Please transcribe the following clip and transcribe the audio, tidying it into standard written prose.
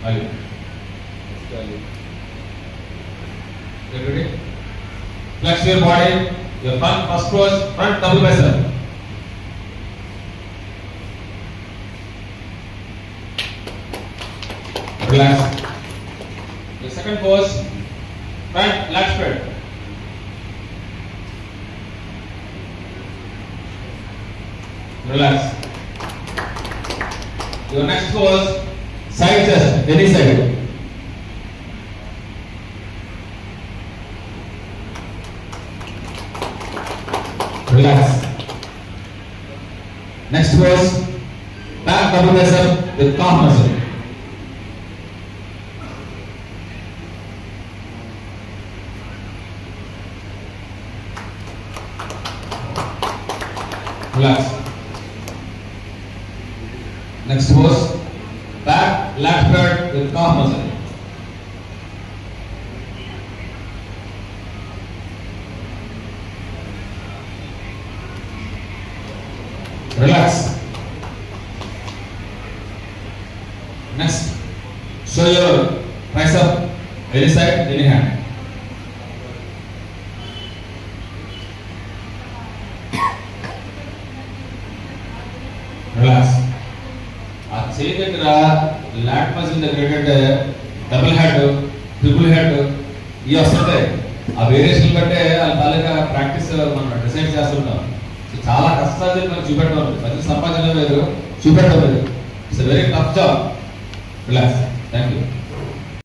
Ali. Get ready? Flex your body. Your first pose, front double bicep. Relax. The second pose, front lat spread. Relax. Your next pose, side chest, any side. Relax. Next pose, back double bicep with calf muscle. Relax. Next pose, back lat spread with calf muscle. Relax. Next, show your tricep, any side, any hand. Relax. ఆ చేయి దగ్గర lot muscle దగ్గర ఏంటంటే double head, triple head ఇవి వస్తుంటాయి. ఆ variation బట్టే వాళ్ళ తాలూకా ప్రాక్టీస్ మనం డిసైడ్ చేస్తుంటాం. చాలా కష్టాలు మనకు చూపెట్టడం ప్రతి సంపాదన వేరు, చూపెట్టడం వేరు. It's very tough job. Relax. Thank you.